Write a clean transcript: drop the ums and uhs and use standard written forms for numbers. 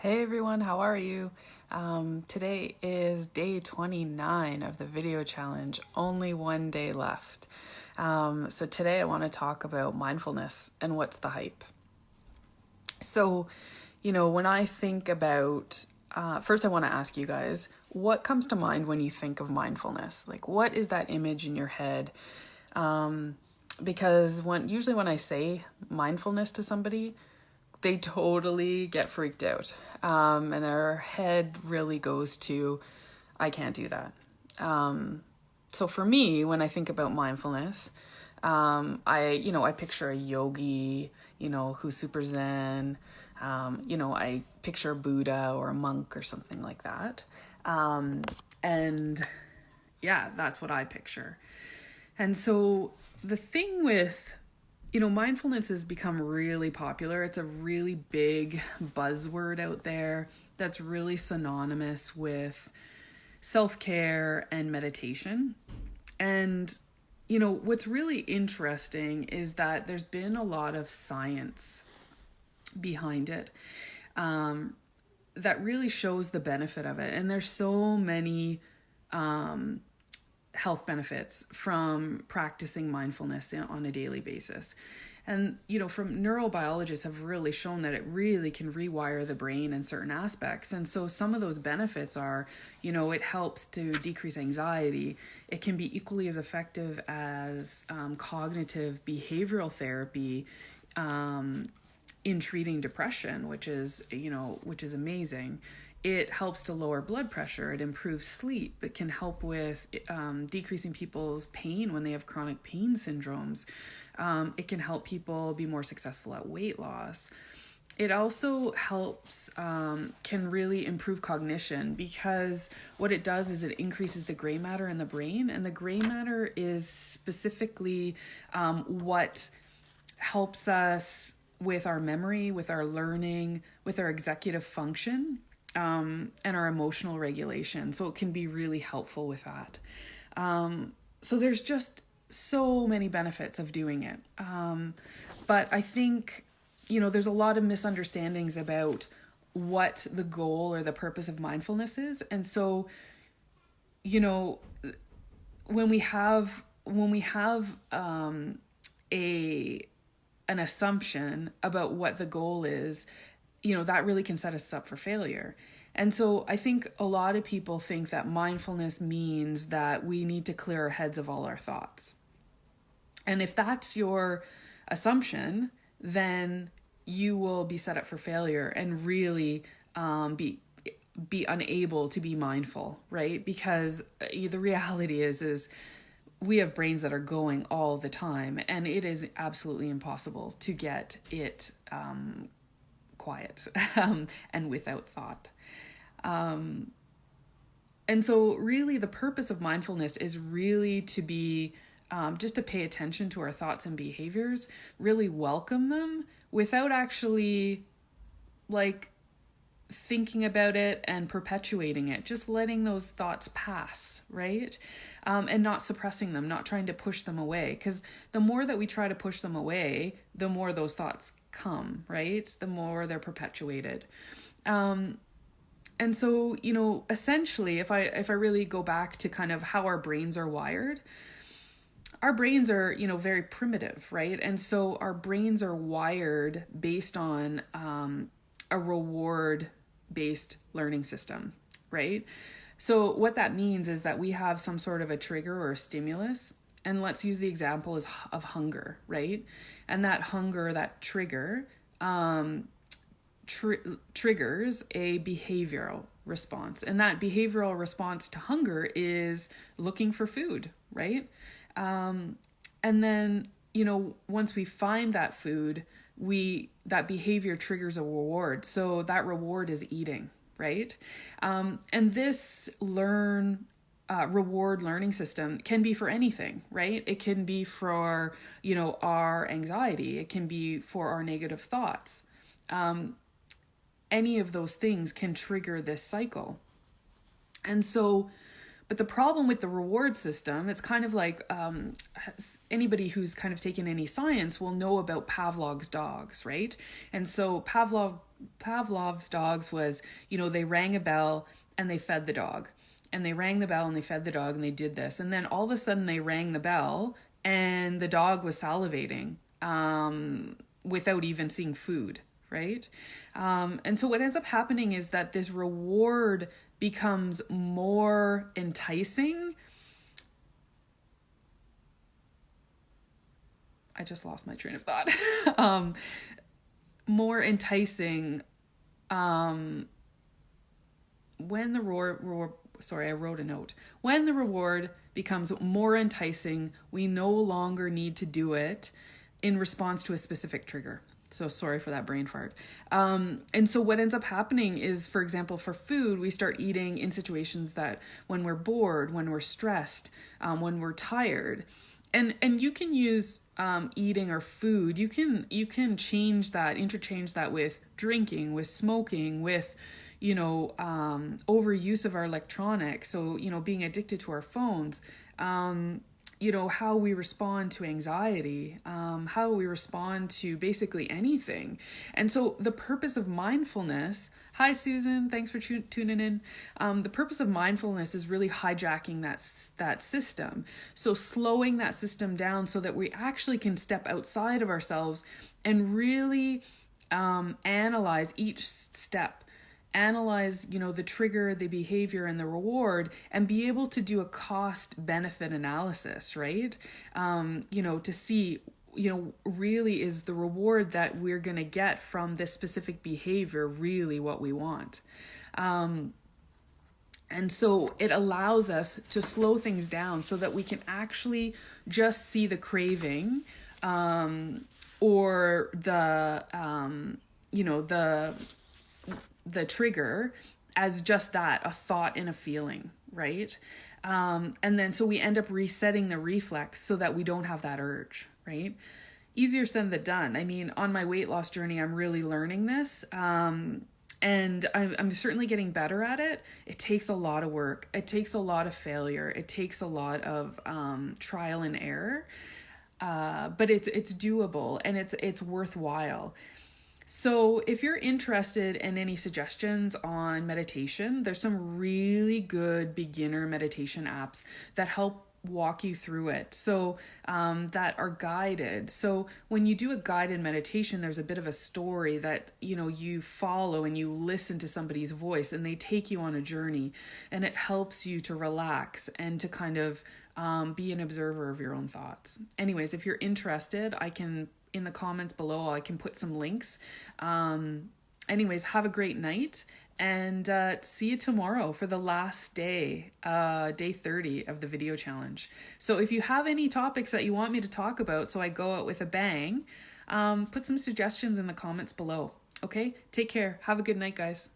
Hey everyone, how are you? Today is day 29 of the video challenge, only one day left. So today I want to talk about mindfulness and what's the hype. So, when I think about, first I want to ask you guys, what comes to mind when you think of mindfulness? Like, what is that image in your head? Because usually when I say mindfulness to somebody, they totally get freaked out. And their head really goes to, I can't do that. So for me, when I think about mindfulness, I picture a yogi, who's super zen. I picture Buddha or a monk or something like that. And yeah, that's what I picture. And so the thing with mindfulness has become really popular. It's a really big buzzword out there that's really synonymous with self-care and meditation. And, what's really interesting is that there's been a lot of science behind it that really shows the benefit of it. And there's so many health benefits from practicing mindfulness on a daily basis. And, from neurobiologists have really shown that it really can rewire the brain in certain aspects. And so some of those benefits are, it helps to decrease anxiety. It can be equally as effective as cognitive behavioral therapy in treating depression, which is amazing. It helps to lower blood pressure. It improves sleep. It can help with decreasing people's pain when they have chronic pain syndromes. It can help people be more successful at weight loss. It also helps, can really improve cognition, because what it does is it increases the gray matter in the brain. And the gray matter is specifically what helps us with our memory, with our learning, with our executive function. And our emotional regulation. So it can be really helpful with that. So there's just so many benefits of doing it. But I think, there's a lot of misunderstandings about what the goal or the purpose of mindfulness is. And so, when we have an assumption about what the goal is, that really can set us up for failure. And so I think a lot of people think that mindfulness means that we need to clear our heads of all our thoughts. And if that's your assumption, then you will be set up for failure and really be unable to be mindful, right? Because the reality is we have brains that are going all the time, and it is absolutely impossible to get it quiet and without thought. And so really the purpose of mindfulness is really to be just to pay attention to our thoughts and behaviors, really welcome them without actually thinking about it and perpetuating it, just letting those thoughts pass, right? And not suppressing them, not trying to push them away. Because the more that we try to push them away, the more those thoughts come, right? The more they're perpetuated. And so, essentially, if I really go back to kind of how our brains are wired, our brains are, very primitive, right? And so our brains are wired based on a reward-based learning system, right? So what that means is that we have some sort of a trigger or a stimulus, and let's use the example of hunger, right? And that hunger, that trigger, triggers a behavioral response. And that behavioral response to hunger is looking for food, right? And then, once we find that food, that behavior triggers a reward. So that reward is eating, right? And this reward learning system can be for anything, right? It can be for, our anxiety. It can be for our negative thoughts. Any of those things can trigger this cycle. And so But the problem with the reward system, it's kind of like anybody who's kind of taken any science will know about Pavlov's dogs, right? And so Pavlov's dogs was, they rang a bell and they fed the dog. And they rang the bell and they fed the dog and they did this. And then all of a sudden they rang the bell and the dog was salivating without even seeing food, right? And so what ends up happening is that this reward becomes more enticing. I just lost my train of thought. More enticing when the I wrote a note. When the reward becomes more enticing, we no longer need to do it in response to a specific trigger. So sorry for that brain fart. And so what ends up happening is, for example, for food, we start eating in situations that when we're bored, when we're stressed, when we're tired. And you can use eating or food. You can change that, interchange that with drinking, with smoking, with overuse of our electronics. So, being addicted to our phones, how we respond to anxiety, how we respond to basically anything. And so the purpose of mindfulness, hi Susan, thanks for tuning in. The purpose of mindfulness is really hijacking that system. So slowing that system down so that we actually can step outside of ourselves and really analyze each step. Analyze, the trigger, the behavior, and the reward, and be able to do a cost-benefit analysis, right? To see, really is the reward that we're going to get from this specific behavior really what we want? And so it allows us to slow things down so that we can actually just see the craving or the trigger as just that, a thought and a feeling, right? And then so we end up resetting the reflex so that we don't have that urge, right? Easier said than done. I mean, on my weight loss journey, I'm really learning this. And I'm certainly getting better at it. It takes a lot of work. It takes a lot of failure. It takes a lot of trial and error. But it's doable and it's worthwhile. So if you're interested in any suggestions on meditation, there's some really good beginner meditation apps that help walk you through it. So that are guided. So when you do a guided meditation, there's a bit of a story that, you follow and you listen to somebody's voice and they take you on a journey and it helps you to relax and to kind of be an observer of your own thoughts. Anyways, if you're interested, in the comments below, I can put some links. Anyways, have a great night and see you tomorrow for the last day, day 30 of the video challenge. So if you have any topics that you want me to talk about so I go out with a bang, put some suggestions in the comments below. Okay, take care. Have a good night, guys.